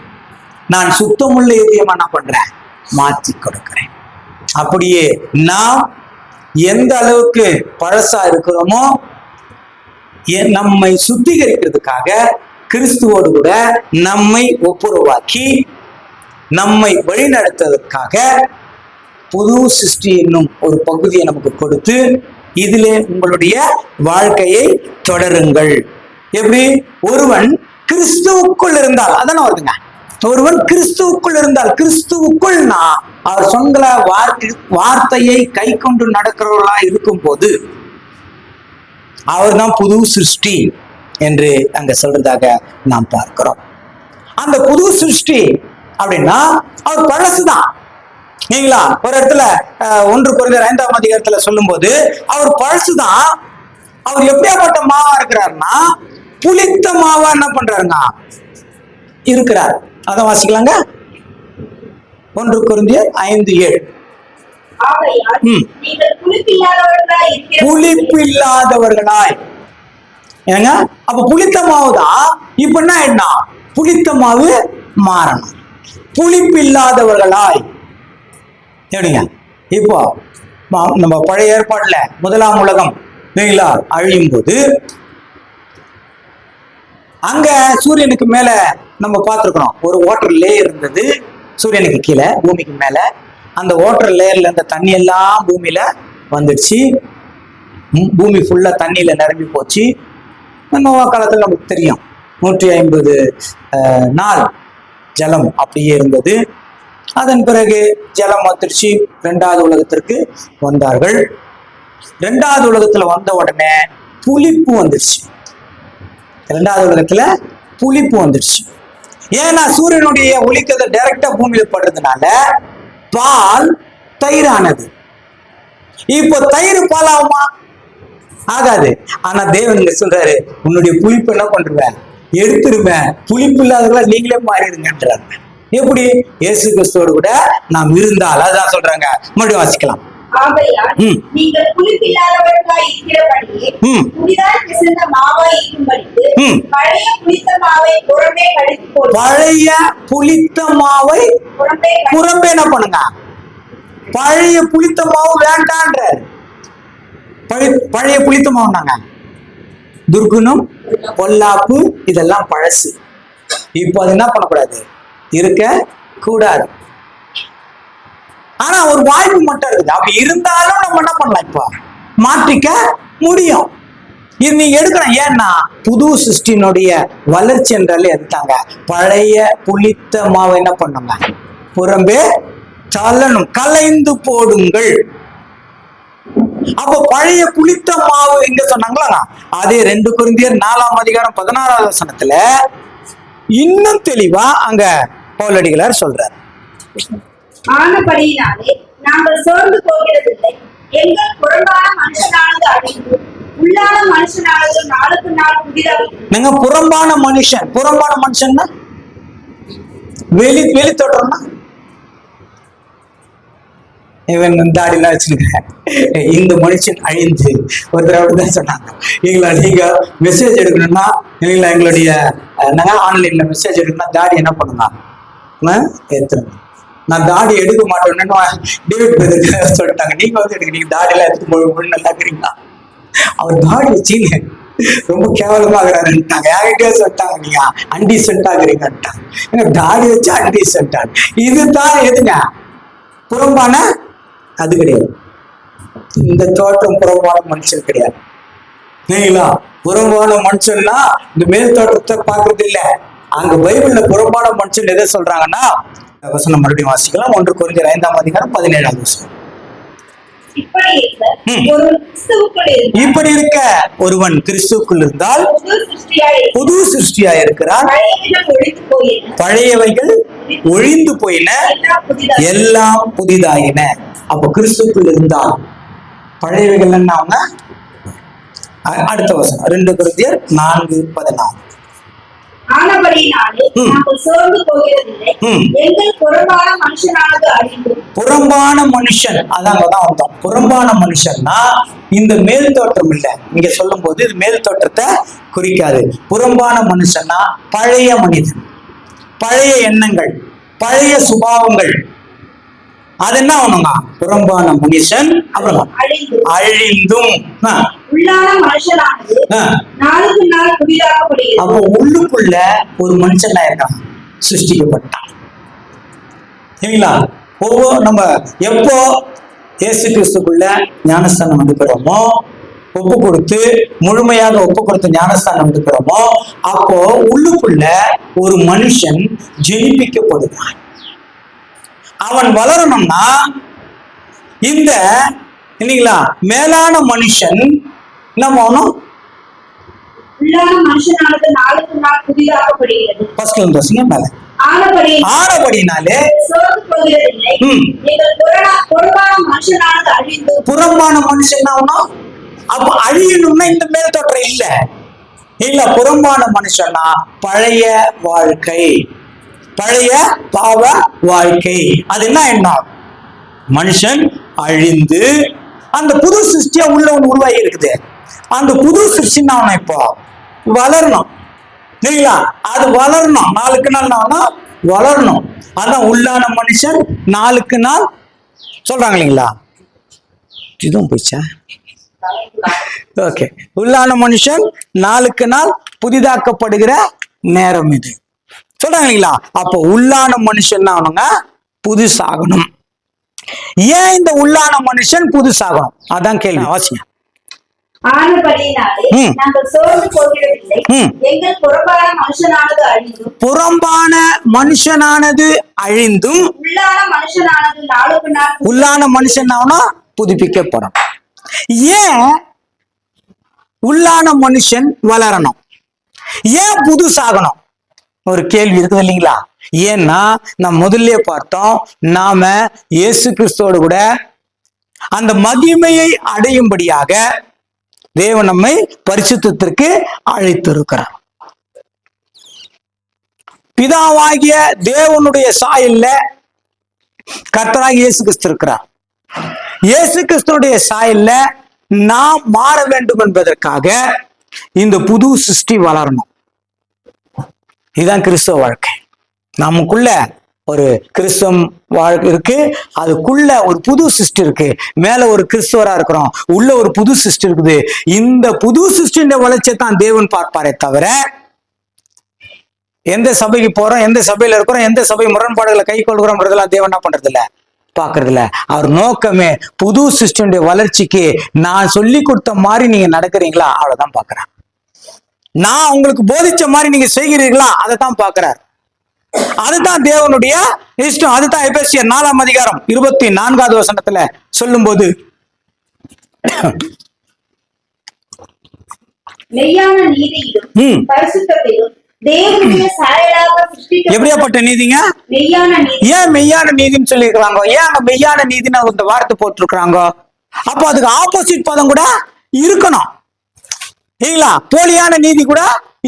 நான் சுத்தமுள்ள இதயமா என்ன பண்றேன், மாற்றி கொடுக்கிறேன். அப்படியே நாம் எந்த அளவுக்கு பழசா இருக்கிறோமோ நம்மை சுத்திகரிக்கிறதுக்காக கிறிஸ்துவோடு கூட நம்மை ஒப்புரவாக்கி நம்மை வழிநடத்துவதற்காக புது சிருஷ்டி என்னும் ஒரு பகுதியை நமக்கு கொடுத்து இதிலே உங்களுடைய வாழ்க்கையை தொடருங்கள். எப்படி? ஒருவன் கிறிஸ்துவுக்குள் இருந்தால், அதான வருதுங்க, ஒருவன் கிறிஸ்துவுக்குள் இருந்தால், கிறிஸ்துவுக்குள்னா அவர் சொன்ன வார்த்தையை கை கொண்டு நடக்கிறவர்களா இருக்கும் போது, அவர் தான் புது சிருஷ்டி என்று அங்க சொல்றதாக நாம் பார்க்கிறோம். அந்த புது சிருஷ்டி அப்படின்னா அவர் பழசுதான் இல்லைங்களா? ஒரு இடத்துல 1 கொரிந்தியர் 5ஆம் அதிகாரத்துல சொல்லும் போது அவர் பழசுதான். அவர் எப்படியாப்பட்ட மாவா இருக்கிறாருன்னா புளித்த மாவா என்ன பண்றாருங்க இருக்கிறார். அதை வாசிக்கலாங்க. 1 கொரிந்தியர் 5:7. புளிப்பில்லாதவர்களாய் ஏங்க, அப்ப புளித்த மாவு தான் இப்ப என்ன புளித்த மாவு மாறணும். புளிப்பில்லாதவர்களாய் எப்படிங்க? இப்போ நம்ம பழைய ஏற்பாடுல 1ஆம் உலகம் இல்லைங்களா அழியும் போது அங்க சூரியனுக்கு மேல நம்ம பார்த்திருக்கிறோம் ஒரு வாட்டர் லேயர் இருந்தது. சூரியனுக்கு கீழே பூமிக்கு மேல அந்த வாட்டர் லேயர்ல இருந்த தண்ணி எல்லாம் பூமியில வந்துடுச்சு. பூமி ஃபுல்லா தண்ணியில நிரம்பி போச்சு. நோவா காலத்துல நமக்கு தெரியும் 150 நாள் ஜலம் அப்படியே இருந்தது. அதன் பிறகு ஜலம் வந்துருச்சு. 2வது உலகத்திற்கு வந்தார்கள். 2வது உலகத்துல வந்த உடனே புளிப்பு வந்துருச்சு. 2வது உலகத்துல புளிப்பு வந்துருச்சு. ஏன்னா சூரியனுடைய ஒளிக்கதை டைரக்டா பூமியில படுறதுனால பால் தயிரானது. இப்போ தயிர் பால் ஆகுமா? ஆகாது. ஆனா தேவன் சொல்றாரு, உன்னுடைய புளிப்பு என்ன பண்றேன் எடுத்துருவேன், புளிப்பு இல்லாதவர்களா நீங்களே மாறிடுங்கன்றாரு. எப்படி? இயேசு கிறிஸ்துவோடு கூட நாம் இருந்தால். அதான் சொல்றாங்க. மறுபடியும் வாசிக்கலாம். நீங்கள் புளிப்பில்லாதவர்களாய் இருக்கிறபடியே புதிதாய் பிசைந்த மாவாய் இருக்கும்படிக்கு பழைய புளித்த மாவை புறம்பே கடித்து போடு. பழைய புளித்த மாவை புறம்பே என்ன பண்ணுங்க? பழைய புளித்த மாவு வேண்டான்ற. பழைய புளித்த மாவுனாங்க துர்குணம், பொல்லாப்பு, இதெல்லாம் பழசு. இப்போ அது என்ன பண்ணக்கூடாது? இருக்க கூடாது. ஆனா ஒரு வாய்ப்பு மட்டும் இருக்குது. அப்படி இருந்தாலும் நம்ம என்ன பண்ணலாம்? இப்போ மாற்றிக்க முடியும். இது நீங்க எடுக்கணும். ஏன்னா புது சிருஷ்டினுடைய வளர்ச்சி என்றாலே எடுத்தாங்க. பழைய புளித்த மாவை என்ன பண்ணுங்க? புறம்பே தள்ளணும், கலைந்து போடுங்கள். அப்ப பழைய புளித்த மாவு எங்க சொன்னாங்களா? அதே 2 கொரிந்தியர் 4ஆம் அதிகாரம் 16வது வசனத்துல இன்னும் தெளிவா அங்க பவுலடிகளார் சொல்றார். ஆனபடியினாலே நாங்கள் சோர்ந்து போகிறதில்லை. எங்கள் புறம்பான மனுஷனானது அழிந்து உள்ளான மனுஷனானது நாளுக்கு நாள் புதிதாகிறது. நீங்க புறம்பான மனுஷன்னா வெளி தோற்றம்னா இவன் தாடிலாம் வச்சிருக்கிறேன், இந்த மனுஷன் அழிந்து ஒரு தடவை சொன்னாங்க. நீங்க மெசேஜ் எடுக்கணும்னா இல்லைங்களா, எங்களுடைய ஆன்லைன்ல மெசேஜ் எடுக்கணும்னா தாடி என்ன பண்ணுங்க ஏத்துறேன். நான் தாடி எடுக்க மாட்டேன்னு டேவிட் பிரதர் சொல்லிட்டாங்க. நீங்க எடுக்கிறீங்க தாடி எல்லாம் எடுத்து நல்லா இருக்கிறீங்களா? அவர் தாடி வச்சீங்க ரொம்ப கேவலமா இருக்கிறாருன்ட்டாங்க. யார்கிட்டயே சொல்லிட்டாங்க நீங்க அன்டீசென்டா இருக்கிறீங்கன்ட்டாங்க. தாடி வச்சு அன்டீசென்டா. இதுதான் எதுங்க புறம்பான? அது கிடையாது. இந்த தோற்றம் புறம்பான மனுஷன் கிடையாது. இல்லைங்களா? புறம்பான மனுஷன்னா இந்த மேல் தோற்றத்தை பாக்குறது இல்ல. அங்க பைபிள்ல புறம்பான மனுஷன் எதை சொல்றாங்கன்னா, வசனம் மறுபடியும் வாசிக்கலாம். 1 கொரிந்தியர் 5ஆம் அதிகாரம் 17வது வசனம். இப்படி இருக்க ஒருவன் கிறிஸ்துவுக்குள் இருந்தால் புது சிருஷ்டியாய் இருக்கிறான். பழையவைகள் ஒழிந்து போயின, எல்லாம் புதிதாயின. அப்ப கிறிஸ்துவுக்குள் இருந்தால் பழையவைகள் என்ன அவங்க? அடுத்த வசனம் 2 கொரிந்தியர் 4:16. ஆனபடியினாலே நாங்கள் சோர்ந்து போகிறதில்லை. எங்கள் புறம்பான மனுஷனானது அழிந்து. புறம்பான மனுஷன் அதாங்கதான் அர்த்தம். புறம்பான மனுஷன்னா இந்த மேல் தோற்றம் இல்ல. இங்க சொல்லும் போது இது மேல் தோற்றத்தை குறிக்காது. புறம்பான மனுஷன்னா பழைய மனிதன், பழைய எண்ணங்கள், பழைய சுபாவங்கள். அது என்ன ஆகணுங்க? புறம்பான மனுஷன் அப்புறம் அழிந்தும் உள்ளான மனுஷனானது நாளுக்கு நாள் புதிதாக்கப்படுகிறது. அப்போ உள்ளுக்குள்ள ஒரு மனுஷனா இருக்கான், சிருஷ்டிக்கப்பட்டான். சரிங்களா? நம்ம எப்போ இயேசு கிறிஸ்துக்குள்ள ஞானஸ்தானம் எடுக்கிறோமோ, ஒப்பு கொடுத்து முழுமையாக ஒப்பு கொடுத்து ஞானஸ்தானம் எடுக்கிறோமோ, அப்போ உள்ளுக்குள்ள ஒரு மனுஷன் ஜெயிப்பிக்கப்படுவான். அவன் வளரணும்னா இந்த இல்லைங்களா மேலான மனுஷன் நம்ம உள்ளான மனுஷனானது நாளுக்கு நாள் புதிதாக்கப்படுகிறது. ஃபர்ஸ்ட்ல இருந்து வாசிங்க மேல. ஆனபடினாலே சோர்ந்து போகிறதில்லை. எங்கள் புறம்பான மனுஷனானது அழிந்து. புறம்பான மனுஷன் ஆகணும். அப்ப அழியணும்னா இந்த மேல் தோற்றம் இல்ல இல்ல. புறம்பான மனுஷன்னா பழைய வாழ்க்கை, பழைய பாவ வாழ்க்கை. அது என்ன மனுஷன் அழிந்து அந்த புது சிருஷ்டியா உள்ள ஒண்ணு உருவாகி இருக்குது. அந்த புது சிருஷ்டி இப்போ வளரணும் இல்லைங்களா? அது வளரணும், நாளுக்கு நாள் வளரணும். அதான் உள்ளான மனுஷன் நாளுக்கு நாள் சொல்றாங்க இல்லைங்களா? இதுவும் போயிச்சா? ஓகே. உள்ளான மனுஷன் நாளுக்கு நாள் புதிதாக்கப்படுகிற நேரம் இது சொல்றாங்க இல்லைங்களா? அப்போ உள்ளான மனுஷன் புதுசாகணும். ஏன் இந்த உள்ளான மனுஷன் புதுசாகணும்? அதான் கேள்வி. அவசியம். ஆனபடினாலே நாங்கள் சோர்ந்து போகிறதில்லை. எங்கள் புறம்பான மனுஷனானது அழிந்தும். புறம்பான மனுஷனானது அழிந்தும் உள்ளான மனுஷனானது நாளுக்கு நாள். உள்ளான மனுஷனாவனா புதுப்பிக்கப்படும். ஏன் உள்ளான மனுஷன் வளரணும்? ஏன் புதுசாகணும்? ஒரு கேள்வி இருக்குது இல்லைங்களா? ஏன்னா நம்ம முதல்ல பார்த்தோம், நாம இயேசு கிறிஸ்துவோடு கூட அந்த மகிமையை அடையும்படியாக தேவன் நம்மை பரிசுத்தத்திற்கு அழைத்திருக்கிறார். பிதாவாகிய தேவனுடைய சாயல்ல கர்த்தராகிய இயேசு கிறிஸ்து இருக்கிறார். இயேசு கிறிஸ்துடைய சாயல்ல நாம் மாற வேண்டும் என்பதற்காக இந்த புது சிருஷ்டி வளரணும். இதுதான் கிறிஸ்துவ வாழ்க்கை. நமக்குள்ள ஒரு கிறிஸ்தவம் வாழ்க்கை இருக்கு, அதுக்குள்ள ஒரு புது சிருஷ்டி இருக்கு. மேல ஒரு கிறிஸ்துவரா இருக்கிறோம், உள்ள ஒரு புது சிருஷ்டி இருக்குது. இந்த புது சிருஷ்டியின் வளர்ச்சியை தான் தேவன் பார்ப்பாரே தவிர, எந்த சபைக்கு போறோம், எந்த சபையில இருக்கிறோம், எந்த சபை முரண்பாடுகளை கை கொள்கிறோம் தேவன் என்ன பண்றது இல்ல, பாக்குறது இல்ல. அவர் நோக்கமே புது சிருஷ்டியுடைய வளர்ச்சிக்கு நான் சொல்லி கொடுத்த மாதிரி நீங்க நடக்கிறீங்களா, அவ்வளவுதான் பாக்குறேன். நான் உங்களுக்கு போதிச்ச மாதிரி நீங்க செய்கிறீர்களா, அதை தான் பாக்குறார். அதுதான் தேவனுடைய இஷ்டம். அதுதான் எபேசியர் 4ஆம் அதிகாரம் 24வது வசனத்துல சொல்லும் போது, மெய்யான நீதியிலும் பரிசுத்தத்திலும் தேவனுடைய சாயலாக சிருஷ்டிக்கப்பட்ட. எப்படியாப்பட்ட நீதிங்க? மெய்யான நீதி. ஏன் மெய்யான நீதின்னு சொல்லி இருக்கிறாங்க? ஏன் அங்க மெய்யான நீதினு அந்த வார்த்தை போட்டிருக்கிறாங்க? அப்போ அதுக்கு ஆப்போசிட் பதம் கூட இருக்கணும் இல்லைங்களா? போலியான நீதி கூட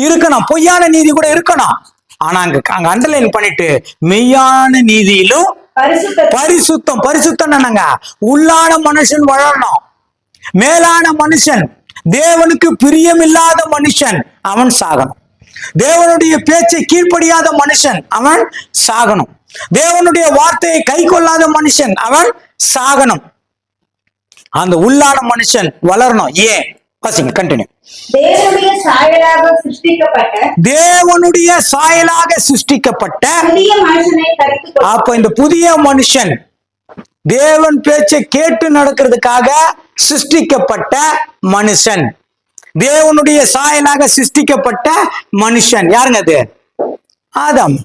இருக்கணும், பொய்யான நீதி கூட இருக்கணும். ஆனா அங்க அண்டர்லைன் பண்ணிட்டு மெய்யான நீதியிலும் பரிசுத்தம். பரிசுத்தம் என்னங்க? உள்ளான மனுஷன் வளரணும். மேலான மனுஷன், தேவனுக்கு பிரியமில்லாத மனுஷன் அவன் சாகணும். தேவனுடைய பேச்சை கீழ்ப்படியாத மனுஷன் அவன் சாகணும். தேவனுடைய வார்த்தையை கை கொள்ளாத மனுஷன் அவன் சாகணும். அந்த உள்ளான மனுஷன் வளரணும். ஏன்? வாசிங்க, கண்டினியூ. தேவனுடைய சாயலாக சிருஷ்டிக்கப்பட்ட புதிய மனுஷனை தரித்து. அப்ப இந்த புதிய மனுஷன் தேவன் பேச்சை கேட்டு நடக்கிறதுக்காக சிருஷ்டிக்கப்பட்ட மனுஷன், தேவனுடைய சாயலாக சிருஷ்டிக்கப்பட்ட மனுஷன் யாருங்க? அது ஆதாம்.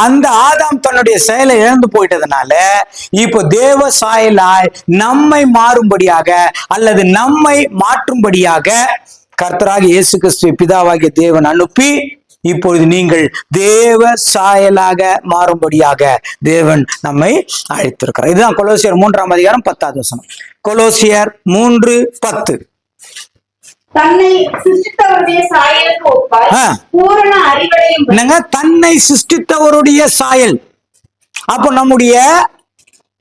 அந்த ஆதாம் தன்னுடைய செயலை இழந்து போயிட்டதுனால இப்போ தேவ சாயலாய் நம்மை மாறும்படியாக அல்லது நம்மை மாற்றும்படியாக கர்த்தராகிய இயேசு கிறிஸ்துவை பிதாவாகிய தேவன் அனுப்பி இப்பொழுது நீங்கள் தேவ சாயலாக மாறும்படியாக தேவன் நம்மை அழைத்திருக்கிறார். இதுதான் கொலோசியர் 3ஆம் அதிகாரம் 10வது வசனம். கொலோசியர் 3:10. தன்னை சிருஷ்டித்தவருடைய சாயலுக்கு ஒப்பாய் பூரண அறிவடையும். என்னங்க? தன்னை சிருஷ்டித்தவருடைய சாயல். அப்போ நம்முடைய,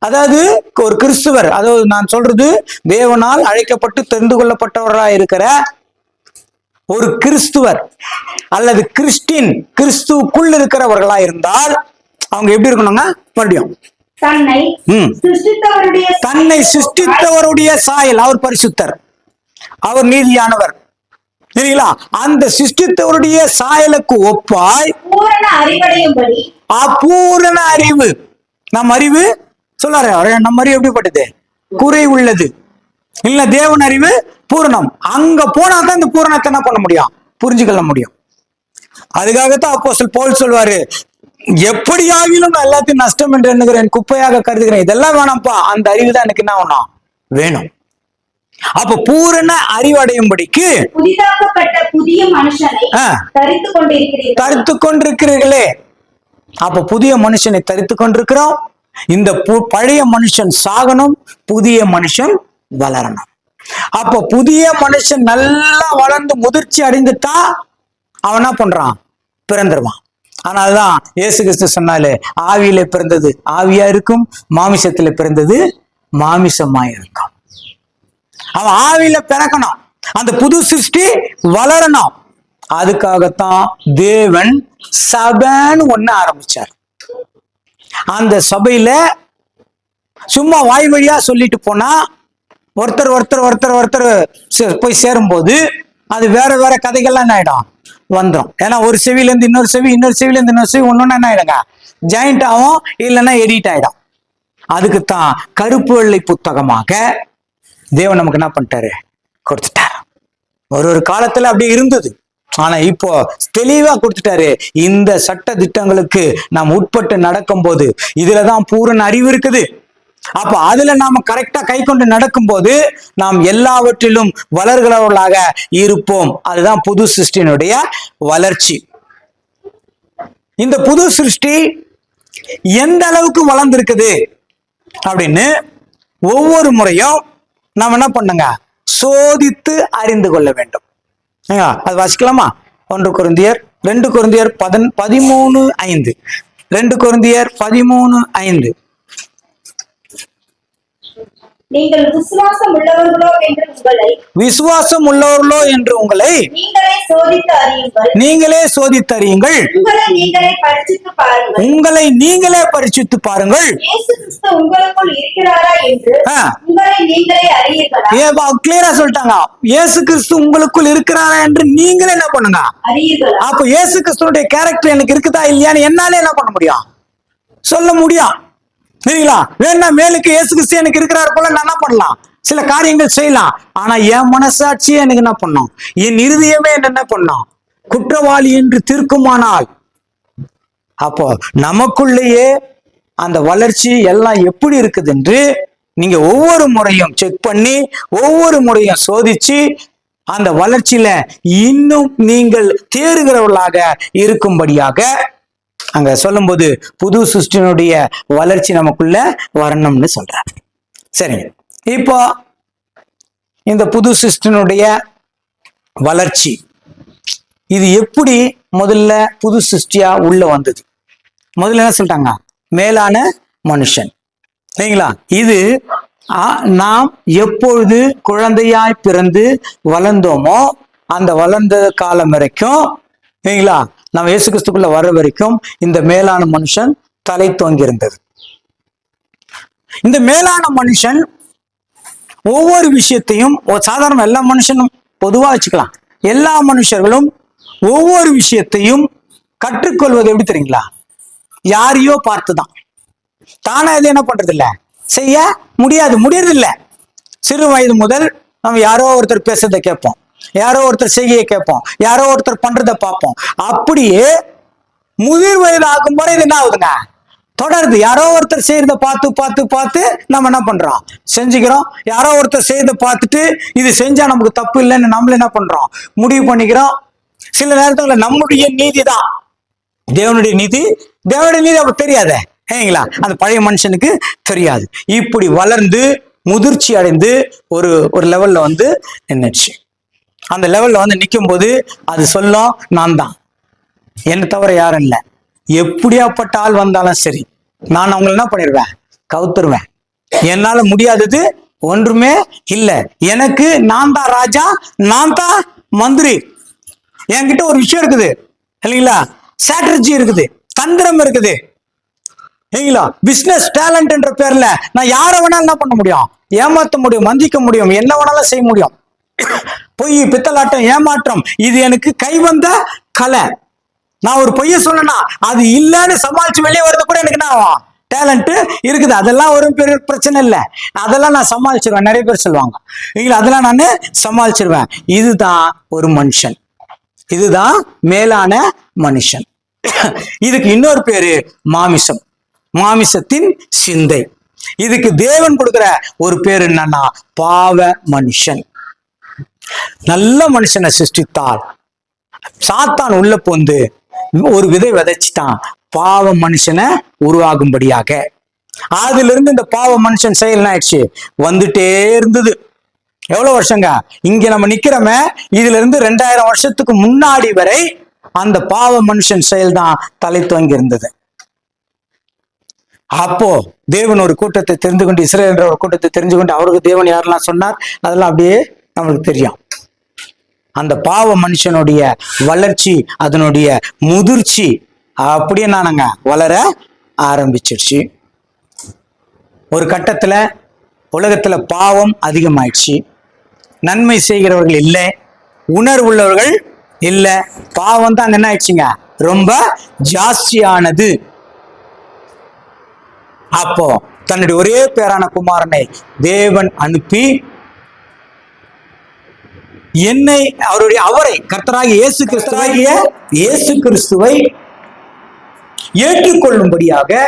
அதாவது ஒரு கிறிஸ்துவர், அதாவது நான் சொல்றது தேவனால் அழைக்கப்பட்டு தெரிந்து கொள்ளப்பட்டவராக இருக்கிற ஒரு கிறிஸ்துவர் அல்லது கிறிஸ்டின், கிறிஸ்துவுக்குள் இருக்கிறவர்களா இருந்தால் அவங்க எப்படி இருக்கணுங்க? மறுபடியும் தன்னை சிருஷ்டித்தவருடைய சாயல். அவர் பரிசுத்தர், அவர் நீதியானவர் சரிங்களா? அந்த சிருஷ்டித்தவருடைய சாயலுக்கு ஒப்பாய் பூரண அறிவடையும்படி. பூரண அறிவு. நம் அறிவு சொல்லாரு, நம்ம அறிவு எப்படிப்பட்டது? குறை உள்ளது இல்ல. தேவன் அறிவு பூரணம். அங்க போனா தான் இந்த பூரணத்தை என்ன பண்ண முடியும்? புரிஞ்சுக்கொள்ள முடியும். அதுக்காகத்தான் அப்போஸ்தலன் பவுல் சொல்வாரு, எப்படியாகிலும் நான் எல்லாத்தையும் நஷ்டம் என்று எண்ணுகிறேன், குப்பையாக கருதுகிறேன். இதெல்லாம் வேணாம்ப்பா, அந்த அறிவு தான் எனக்கு என்ன வேணும்? அப்ப பூரண அறிவடையும்படிக்கு புதிதாக்கப்பட்ட புதிய மனுஷனை தரித்து கொண்டிருக்கிறீர்கள். தரித்து கொண்டிருக்கிறீர்களே. அப்ப புதிய மனுஷனை தரித்து கொண்டிருக்கிறோம். இந்த பழைய மனுஷன் சாகணும், புதிய மனுஷன் வளரணும். அப்ப புதிய மனுஷன் நல்லா வளர்ந்து முதிர்ச்சி அடைந்துட்டா அவன் என்ன பண்றான்? பிறந்துருவான். ஆனால்தான் இயேசு கிறிஸ்து சொன்னாலே, ஆவியில பிறந்தது ஆவியா இருக்கும், மாமிசத்துல பிறந்தது மாமிசமாய் இருக்கும். அவன் ஆவியில பிறக்கணும், அந்த புது சிருஷ்டி வளரணும். அதுக்காகத்தான் தேவன் சபைன்னு ஒண்ணு ஆரம்பிச்சார். அந்த சபையில சும்மா வாய் வழியா சொல்லிட்டு போனா ஒருத்தர் ஒருத்தர் ஒருத்தர் ஒருத்தர் போய் சேரும் போது அது வேற வேற கதைகள்லாம் என்ன ஆயிடும்? வந்துடும். ஏன்னா ஒரு செவில இருந்து இன்னொரு செவி, இன்னொரு செவில இருந்து இன்னொரு செவி, ஒன்னொன்னு என்ன ஆயிடுங்க? ஜாயிண்ட் ஆகும், இல்லைன்னா எடிட் ஆயிடும். அதுக்குத்தான் கருப்பு வெள்ளை புத்தகமாக தேவன் நமக்கு என்ன பண்ணிட்டாரு? கொடுத்துட்டாரு. ஒரு காலத்துல அப்படி இருந்தது, ஆனா இப்போ தெளிவா கொடுத்துட்டாரு. இந்த சட்ட திட்டங்களுக்கு நாம் உட்பட்டு நடக்கும் போது இதுலதான் பூரண அறிவு இருக்குது. அப்ப அதுல நாம கரெக்டா கை கொண்டு நடக்கும் போது நாம் எல்லாவற்றிலும் வளர்கிறவர்களாக இருப்போம். அதுதான் புது சிருஷ்டியினுடைய வளர்ச்சி. இந்த புது சிருஷ்டி எந்த அளவுக்கு வளர்ந்திருக்குது அப்படின்னு ஒவ்வொரு முறையும் நாம் என்ன பண்ணுங்க? சோதித்து அறிந்து கொள்ள வேண்டும். அது வாசிக்கலாமா? 1 கொரிந்தியர் 2 கொரிந்தியர் 13:5. 2 கொரிந்தியர் 13:5. நீங்கள் விசுவாசம் உள்ளவர்களோ என்று உங்களை நீங்களே சோதித்து அறியுங்கள். உங்களை நீங்களே பரிசுத்து பாருங்கள். கிளியரா சொல்லிட்டாங்க. இயேசு கிறிஸ்து உங்களுக்குள் இருக்கிறாரா என்று நீங்களே என்ன பண்ணுங்க? அப்ப இயேசு கிறிஸ்துடைய கேரக்டர் எனக்கு இருக்குதா இல்லையான்னு என்னாலே என்ன பண்ண முடியும்? சொல்ல முடியும். சரிங்களா? வேணா மேலுக்கு இயேசு கிறிஸ்து எனக்கு இருக்கிறார் போல நான் என்ன பண்ணலாம்? சில காரியங்கள் செய்யலாம். ஆனா என் மனசாட்சியே எனக்கு என்ன பண்ணும்? என் இருதயமே என்ன பண்ணும்? குற்றவாளி என்று தீர்க்குமானால் அப்போ நமக்குள்ளேயே அந்த வளர்ச்சி எல்லாம் எப்படி இருக்குது என்று நீங்க ஒவ்வொரு முறையும் செக் பண்ணி, ஒவ்வொரு முறையும் சோதிச்சு, அந்த வளர்ச்சியில இன்னும் நீங்கள் தேறுகிறவர்களாக இருக்கும்படியாக அங்க சொல்லும்போது புது சிருஷ்டியினுடைய வளர்ச்சி நமக்குள்ள வரணும்னு சொல்றாரு. சரிங்க, இப்போ இந்த புது சிருஷ்டியினுடைய வளர்ச்சி இது எப்படி முதல்ல புது சிருஷ்டியா உள்ள வந்தது? முதல்ல என்ன சொல்லிட்டாங்க? மேலான மனுஷன். சரிங்களா? இது நாம் எப்பொழுது குழந்தையாய் பிறந்து வளர்ந்தோமோ அந்த வளர்ந்த காலம் வரைக்கும், சரிங்களா, நம்ம இயேசு கிறிஸ்துக்குள்ள வர வரைக்கும் இந்த மேலான மனுஷன் தலை தோங்கி இருந்தது. இந்த மேலான மனுஷன் ஒவ்வொரு விஷயத்தையும், சாதாரண எல்லா மனுஷனும் பொதுவா வச்சுக்கலாம், எல்லா மனுஷர்களும் ஒவ்வொரு விஷயத்தையும் கற்றுக்கொள்வது எப்படி தெரியுங்களா? யாரையோ பார்த்துதான். தானா எது என்ன பண்றது இல்ல, செய்ய முடியறதில்லை. சிறு வயது முதல் நம்ம யாரோ ஒருத்தர் பேசுறதை கேட்போம், யாரோ ஒருத்தர் செய்கையை கேட்போம், யாரோ ஒருத்தர் பண்றதை பார்ப்போம். அப்படியே முதிர் வயது ஆகும் போது இது என்ன ஆகுதுங்க? தொடருது. யாரோ ஒருத்தர் செய்யறத பார்த்து பார்த்து பார்த்து நம்ம என்ன பண்றோம்? செஞ்சுக்கிறோம். யாரோ ஒருத்தர் செய்யறத பார்த்துட்டு இது செஞ்சா நமக்கு தப்பு இல்லைன்னு நம்மள என்ன பண்றோம்? முடிவு பண்ணிக்கிறோம். சில நேரத்துல நம்முடைய நீதி தான் தேவனுடைய நீதி அப்ப தெரியாதே, ஏங்களா? அந்த பழைய மனுஷனுக்கு தெரியாது. இப்படி வளர்ந்து முதிர்ச்சி அடைந்து ஒரு லெவல்ல வந்து நின்னுச்சு. அந்த லெவல்ல வந்து நிற்கும் போது அது சொல்லும், நான் தான், என்னை தவிர யாரும் இல்லை. எப்படியாப்பட்ட ஆள் வந்தாலும் சரி, நான் அவங்களை என்ன பண்ணிடுவேன்? கவுத்துருவேன். என்னால முடியாதது ஒன்றுமே இல்லை. எனக்கு நான் தான் ராஜா, நான் தான் மந்திரி. என்கிட்ட ஒரு விஷயம் இருக்குது இல்லைங்களா? ஸ்ட்ராட்டஜி இருக்குது, தந்திரம் இருக்குது, இல்லைங்களா? பிசினஸ் டேலண்ட் என்ற பேர்ல நான் யாரை வேணாலும் என்ன பண்ண முடியும்? ஏமாற்ற முடியும், வந்திக்க முடியும், என்ன வேணாலும் செய்ய முடியும். பொய், பித்தலாட்டம், ஏமாற்றம் இது எனக்கு கைவந்த கலை. நான் ஒரு பொய்ய சொன்னா அது இல்லைன்னு சமாளிச்சு வெளியே வர்றது கூட எனக்கு என்ன ஆகும்? டேலண்ட் இருக்குது. அதெல்லாம் ஒரு பெரிய பிரச்சனை இல்லை, அதெல்லாம் நான் சமாளிச்சிருவேன். நிறைய பேர் சொல்லுவாங்க, இல்லைங்களா, அதெல்லாம் நான் சமாளிச்சிருவேன். இதுதான் ஒரு மனுஷன், இதுதான் மேலான மனுஷன். இதுக்கு இன்னொரு பேரு மாமிசம், மாமிசத்தின் சிந்தை. இதுக்கு தேவன் கொடுக்கிற ஒரு பேர் என்னன்னா பாவ மனுஷன். நல்ல மனுஷனை சிருஷ்டித்தால் சாத்தான் உள்ள போந்து ஒரு விதை விதைச்சிட்டான், பாவ மனுஷனை உருவாகும்படியாக. அதுல இருந்து இந்த பாவ மனுஷன் செயல் ஆயிடுச்சு, வந்துட்டே இருந்தது. எவ்வளவு வருஷங்க இங்க நம்ம நிக்கிறோமே, இதுல இருந்து 2000 வருஷத்துக்கு முன்னாடி வரை அந்த பாவ மனுஷன் செயல் தான் தலை துவங்கி இருந்தது. அப்போ தேவன் ஒரு கூட்டத்தை தெரிந்து கொண்டு, இஸ்ரேல் என்ற ஒரு கூட்டத்தை தெரிஞ்சு கொண்டு, அவருக்கு தேவன் யாரெல்லாம் சொன்னார் அதெல்லாம் அப்படியே நம்மளுக்கு தெரியும். அந்த பாவ மனுஷனுடைய வளர்ச்சி, அதனுடைய முதிர்ச்சி அப்படியே நானுங்க வளர ஆரம்பிச்சிருச்சு. ஒரு கட்டத்துல உலகத்துல பாவம் அதிகமாயிடுச்சு, நன்மை செய்கிறவர்கள் இல்லை, உணர்வுள்ளவர்கள் இல்லை, பாவம் தான் என்ன ஆயிடுச்சுங்க ரொம்ப ஜாஸ்தியானது. அப்போ தன்னுடைய ஒரே பேரான குமாரனை தேவன் அனுப்பி அவரை கர்த்தராகிய இயேசு கிறிஸ்துவை ஏற்றுக்கொள்ளும்படியாக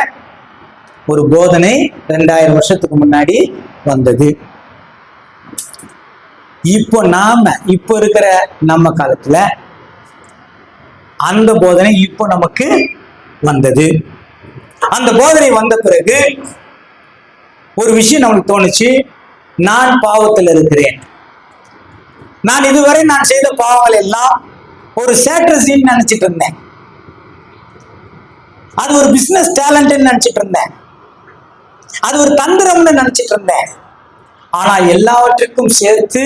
ஒரு போதனை 2000 வருஷத்துக்கு முன்னாடி வந்தது. இப்போ இருக்கிற நம்ம காலத்துல அந்த போதனை இப்போ நமக்கு வந்தது. அந்த போதனை வந்த பிறகு ஒரு விஷயம் நம்மளுக்கு தோணுச்சு, நான் பாவத்தில் இருக்கிறேன், நான் இதுவரை நான் செய்த பாவங்கள் எல்லாம் ஒரு சேட்ரஸின்னு நினைச்சிட்டு இருந்தேன், அது ஒரு பிசினஸ் டேலண்ட் நினைச்சிட்டு இருந்தேன், அது ஒரு தந்திரம்னு நினைச்சிட்டு இருந்தேன். ஆனா எல்லாவற்றுக்கும் சேர்த்து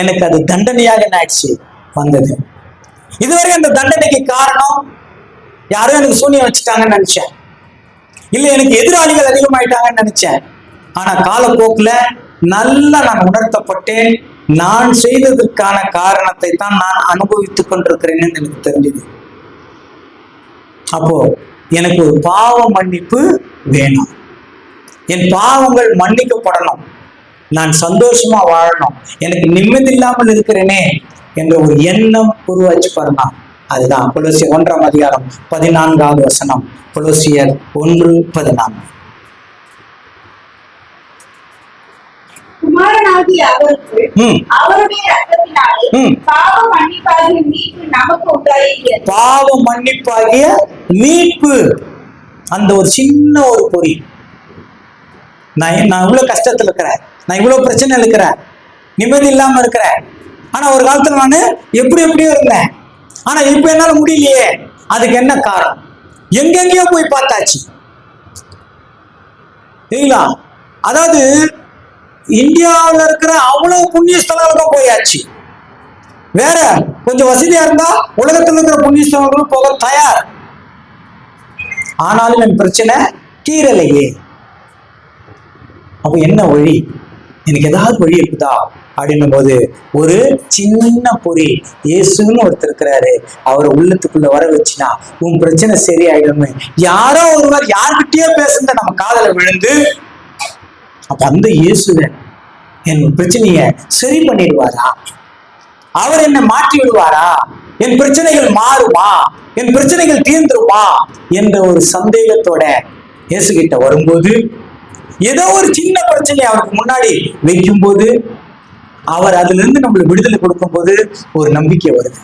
எனக்கு அது தண்டனையாக ஆயிடுச்சு வந்தது. இதுவரை அந்த தண்டனைக்கு காரணம் யாரும் எனக்கு சூனியம் வச்சுட்டாங்கன்னு நினைச்சேன், இல்ல எனக்கு எதிராளிகள் அதிகமாயிட்டாங்கன்னு நினைச்சேன். ஆனா காலப்போக்குல நல்லா நான் உணர்த்தப்பட்டேன், நான் செய்ததற்கான காரணத்தை தான் நான் அனுபவித்துக் கொண்டிருக்கிறேன்னு எனக்கு தெரிஞ்சது. அப்போ எனக்கு ஒரு பாவ மன்னிப்பு வேணும், என் பாவங்கள் மன்னிக்கப்படணும், நான் சந்தோஷமா வாழணும், எனக்கு நிம்மதி இல்லாமல் இருக்கிறேனே என்ற ஒரு எண்ணம் உருவாச்சு பாருங்க. அதுதான் கொலோசியர் 1ஆம் அதிகாரம் 14வது வசனம். கொலோசியர் 1:14. குமாரனாகிய அவருக்கு அவருடைய இரத்தத்தினாலே பாவ மன்னிப்பாகிய மீட்பு நமக்கு உண்டாயிருக்கிறது. பாவ மன்னிப்பாகிய மீட்பு, அந்த ஒரு சின்ன ஒரு பொறி. நான் இவ்வளவு கஷ்டத்துல இருக்கிறேன், நான் இவ்வளவு பிரச்சனை இருக்கிறேன், நிம்மதி இல்லாம இருக்கிறேன். ஆனா ஒரு காலத்துல நான் எப்படியோ இருந்தேன், ஆனா இப்ப என்னால முடியலையே. அதுக்கு என்ன காரணம்? எங்கெங்கயோ போய் பார்த்தாச்சு இல்லைங்களா? அதாவது இந்தியாவில் இருக்கிற அவ்வளவு புண்ணிய ஸ்தலங்களுக்கும் போயாச்சு. வேற கொஞ்சம் வசதியா இருந்தா உலகத்தில் இருக்கிற புண்ணிய ஸ்தலங்களுக்கும் போக தயார். ஆனாலும் என் பிரச்சனை தீரலையே. அப்ப என்ன வழி? எனக்கு ஏதாவது வழி இருக்குதா அப்படின்னும் போது ஒரு சின்ன பொறி, இயேசுன்னு ஒருத்தர் இருக்கிறாரு, அவரை உள்ளத்துக்குள்ள வர வச்சுனா உன் பிரச்சனை சரியாயிடும். யாரோ ஒருவர் யார்கிட்டயோ பேசுங்க நம்ம காதல விழுந்து, அப்ப அந்த இயேசுவை என் பிரச்சனைய சரி பண்ணிடுவாரா? அவர் என்னை மாற்றி விடுவாரா? என் பிரச்சனைகள் மாறுமா? என் பிரச்சனைகள் தீர்ந்துருமா என்ற ஒரு சந்தேகத்தோட இயேசு கிட்ட வரும்போது, ஏதோ ஒரு சின்ன பிரச்சனை அவருக்கு முன்னாடி வைக்கும் போது, அவர் அதுல இருந்து நம்மளுக்கு விடுதலை கொடுக்கும் போது ஒரு நம்பிக்கை வருது.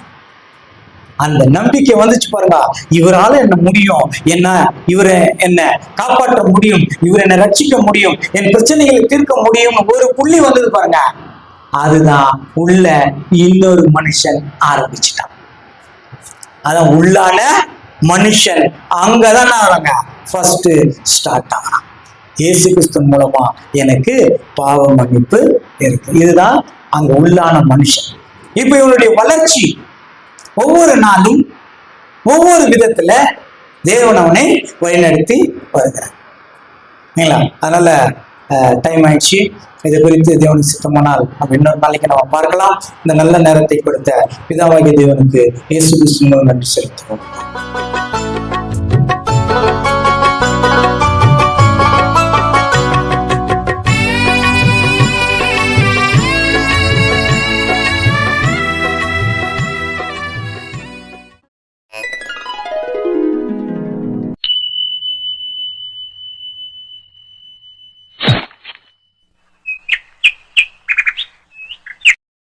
அந்த நம்பிக்கை வந்துச்சு பாருங்க, இவரால என்ன முடியும், இவரை என்ன காப்பாற்ற முடியும், இவர் என்னை ரட்சிக்க முடியும், என் பிரச்சனைகளை தீர்க்க முடியும், ஒரு புள்ளி வந்தது பாருங்க. அதுதான் உள்ள இன்னொரு மனுஷன் ஆரம்பிச்சுட்டான். அதான் உள்ளான மனுஷன், அங்கதான் நாங்க ஃபர்ஸ்ட் ஸ்டார்ட் ஆகிறான். இயேசு கிறிஸ்து மூலமா எனக்கு பாவ மன்னிப்பு இருக்கு. இதுதான் அங்க உள்ளான மனுஷன். இப்ப இவனுடைய வளர்ச்சி ஒவ்வொரு நாளும் ஒவ்வொரு விதத்துல தேவன் அவனை வழிநடத்தி வருகிறார். அதனால டைம் ஆயிடுச்சு. இது குறித்து தேவனுக்கு சித்தமானால் நம்ம இன்னொரு நாளைக்கு நம்ம பார்க்கலாம். இந்த நல்ல நேரத்தை கொடுத்த பிதாவாகிய தேவனுக்கு இயேசு கிறிஸ்து மூலம் நன்றி செலுத்துவோம்.